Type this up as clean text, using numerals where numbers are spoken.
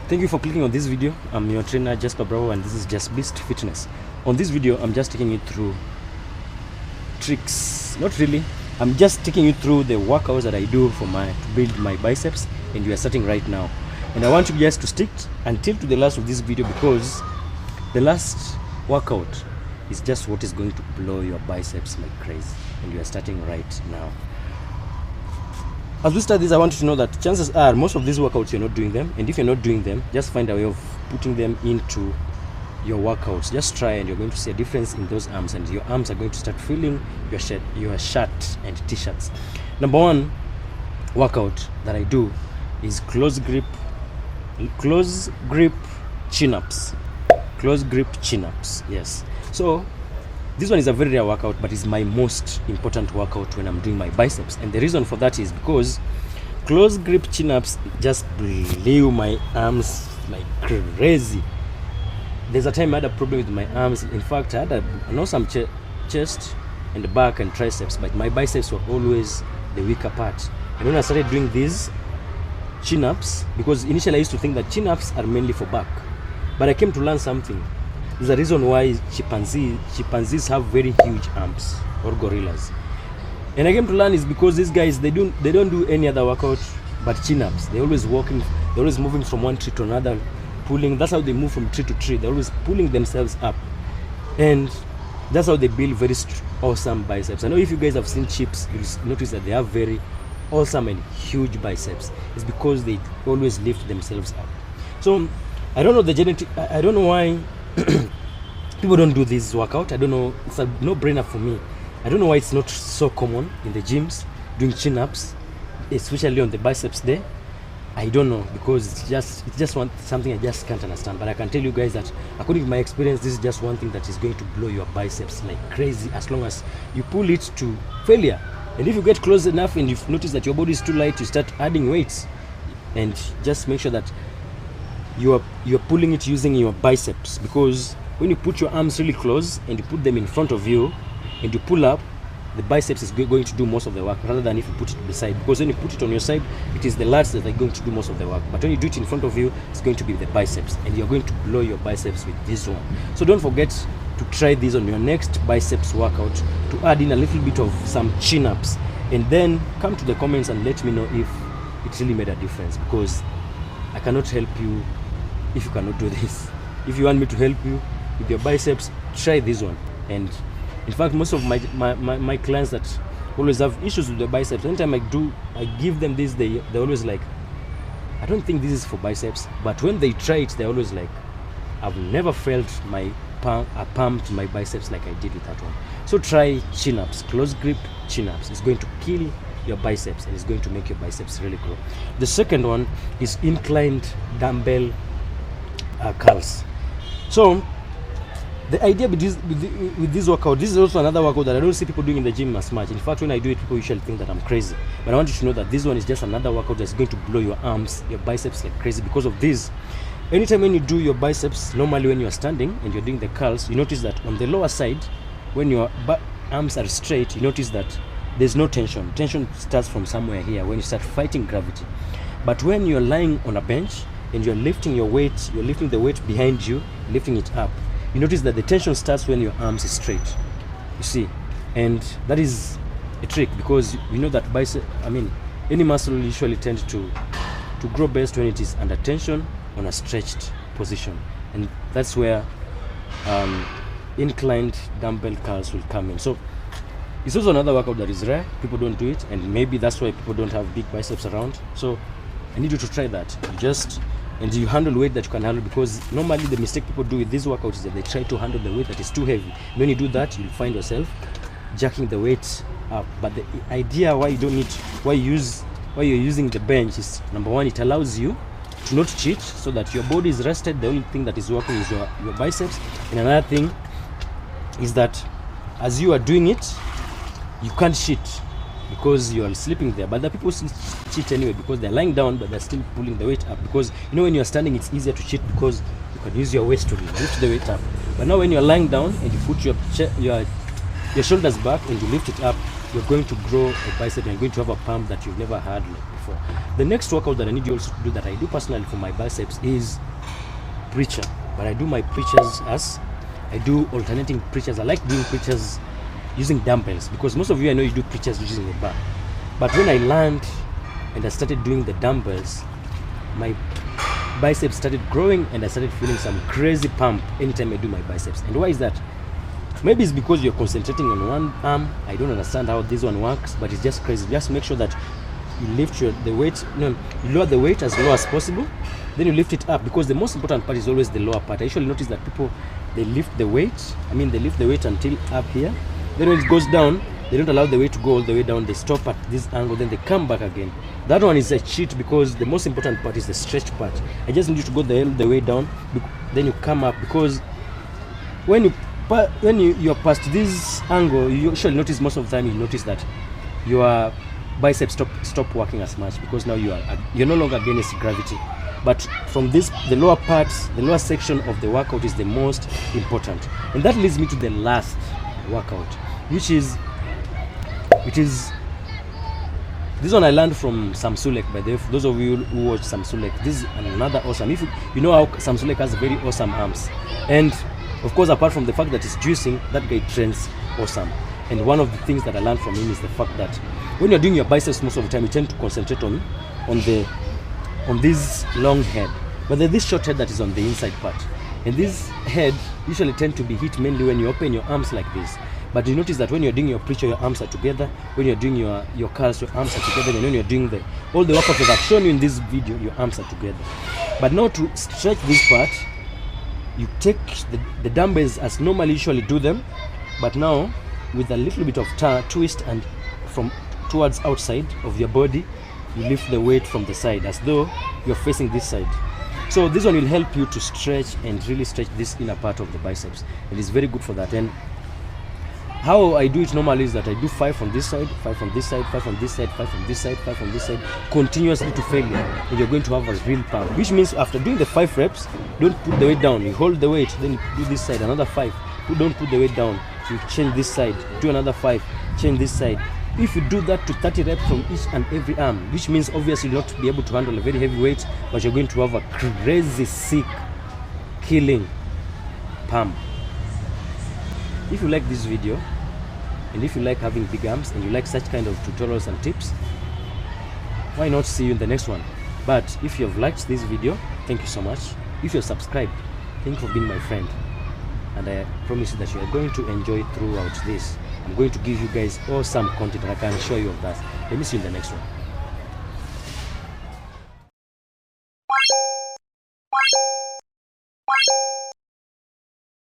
Thank you for clicking on this video. I'm your trainer Jasper Bravo and this is Just Beast Fitness. On this video, I'm just taking you through tricks. Not really. I'm just taking you through the workouts that I do to build my biceps, and we are starting right now. And I want you just to stick until to the last of this video, because the last workout is just what is going to blow your biceps like crazy, and we are starting right now. As we start this, I want you to know that chances are most of these workouts you're not doing them, and if you're not doing them, just find a way of putting them into your workouts. Just try, and you're going to see a difference in those arms, and your arms are going to start feeling your shirt and t-shirts. Number one workout that I do is close grip chin-ups. Close grip chin-ups. Yes. So this one is a very rare workout, but it's my most important workout when I'm doing my biceps. And the reason for that is because close grip chin-ups just blew my arms like crazy. There's a time I had a problem with my arms. In fact, I had an awesome chest and the back and triceps, but my biceps were always the weaker part. And when I started doing these chin-ups, because initially I used to think that chin-ups are mainly for back, but I came to learn something. There's a reason why chimpanzees have very huge arms, or gorillas. And I came to learn is because these guys, they don't do any other workout but chin-ups. They're always walking, they're always moving from one tree to another, pulling. That's how they move from tree to tree. They're always pulling themselves up, and that's how they build very awesome biceps. I know if you guys have seen chips, you'll notice that they have very awesome and huge biceps. It's because they always lift themselves up. So I don't know the genetic, I don't know why people don't do this workout. I don't know, it's a no-brainer for me. I don't know why it's not so common in the gyms doing chin-ups, especially on the biceps day. I don't know, because it's just something I just can't understand. But I can tell you guys that according to my experience, this is just one thing that is going to blow your biceps like crazy, as long as you pull it to failure. And if you get close enough and you notice that your body is too light, you start adding weights, and just make sure that you're pulling it using your biceps, because when you put your arms really close and you put them in front of you and you pull up, the biceps is going to do most of the work, rather than if you put it beside. Because when you put it on your side, it is the lats that are going to do most of the work, but when you do it in front of you, it's going to be the biceps, and you're going to blow your biceps with this one. So don't forget to try this on your next biceps workout, to add in a little bit of some chin-ups, and then come to the comments and let me know if it really made a difference, because I cannot help you if you cannot do this. If you want me to help you with your biceps, try this one. And in fact, most of my clients that always have issues with their biceps, anytime I give them this, they're always like, I don't think this is for biceps. But when they try it, they're always like, I've never felt I pumped my biceps like I did with that one. So try chin-ups, close grip chin-ups. It's going to kill your biceps, and it's going to make your biceps really grow. The second one is inclined dumbbell curls. So the idea with this workout, this is also another workout that I don't see people doing in the gym as much. In fact, when I do it, people usually think that I'm crazy. But I want you to know that this one is just another workout that's going to blow your arms, your biceps like crazy. Because of this, anytime when you do your biceps, normally when you're standing and you're doing the curls, you notice that on the lower side, when your arms are straight, you notice that there's no tension. Tension starts from somewhere here when you start fighting gravity. But when you're lying on a bench and you're lifting your weight, you're lifting the weight behind you, lifting it up, you notice that the tension starts when your arms is straight. You see, and that is a trick, because you know that any muscle usually tends to grow best when it is under tension on a stretched position, and that's where inclined dumbbell curls will come in. So it's also another workout that is rare. People don't do it, and maybe that's why people don't have big biceps around. So I need you to try that. And you handle weight that you can handle, because normally the mistake people do with these workouts is that they try to handle the weight that is too heavy. When you do that, you'll find yourself jacking the weight up. But the idea why you're using the bench is, number one, it allows you to not cheat, so that your body is rested. The only thing that is working is your biceps. And another thing is that as you are doing it, you can't cheat because you are sleeping there. But the people still cheat anyway, because they're lying down but they're still pulling the weight up. Because when you're standing, it's easier to cheat because you can use your waist to lift the weight up. But now when you're lying down and you put your shoulders back and you lift it up, you're going to grow a bicep and you're going to have a pump that you've never had before. The next workout that I need you also to do, that I do personally for my biceps, is preacher. But I do my preachers as I do alternating preachers. I like doing preachers using dumbbells, because most of you, I know you do preachers using a bar. But when I learned and I started doing the dumbbells, my biceps started growing and I started feeling some crazy pump anytime I do my biceps. And why is that? Maybe it's because you're concentrating on one arm. I don't understand how this one works, but it's just crazy. Just make sure that you lift the weight, you lower the weight as low as possible, then you lift it up, because the most important part is always the lower part. I usually notice that people, they lift the weight until up here, then when it goes down, they don't allow the weight to go all the way down. They stop at this angle, then they come back again. That one is a cheat, because the most important part is the stretch part. I just need you to go the way down, then you come up, because when you're past this angle, you usually notice, most of the time you notice that your biceps stop working as much, because now you're no longer against gravity. But from this, the lower part, the lower section of the workout is the most important. And that leads me to the last workout, which is this one I learned from Sam Sulek, by the way. For those of you who watch Sam Sulek, this is another awesome. If you know how Sam Sulek has very awesome arms, and of course, apart from the fact that he's juicing, that guy trains awesome. And one of the things that I learned from him is the fact that when you're doing your biceps, most of the time you tend to concentrate on this long head, but there's this short head that is on the inside part, and this head usually tend to be hit mainly when you open your arms like this. But you notice that when you're doing your preacher, your arms are together. When you're doing your curls, your arms are together. And when you're doing all the workouts that I've shown you in this video, your arms are together. But now to stretch this part, you take the dumbbells as normally usually do them, but now with a little bit of twist, and from towards outside of your body, you lift the weight from the side as though you're facing this side. So this one will help you to stretch and really stretch this inner part of the biceps. It is very good for that. And how I do it normally is that I do 5 on this side, 5 on this side, 5 on this side, 5 on this side, 5 on this side, continuously to failure. And you're going to have a real pump, which means after doing the 5 reps, don't put the weight down. You hold the weight, then you do this side, another 5. Don't put the weight down. You change this side, do another 5, change this side. If you do that to 30 reps from each and every arm, which means obviously you'll not be able to handle a very heavy weight, but you're going to have a crazy, sick, killing pump. If you like this video, and if you like having big arms, and you like such kind of tutorials and tips, why not see you in the next one? But if you have liked this video, thank you so much. If you're subscribed, thank you for being my friend. And I promise you that you are going to enjoy throughout this. I'm going to give you guys awesome content, and I can assure you of that. Let me see you in the next one.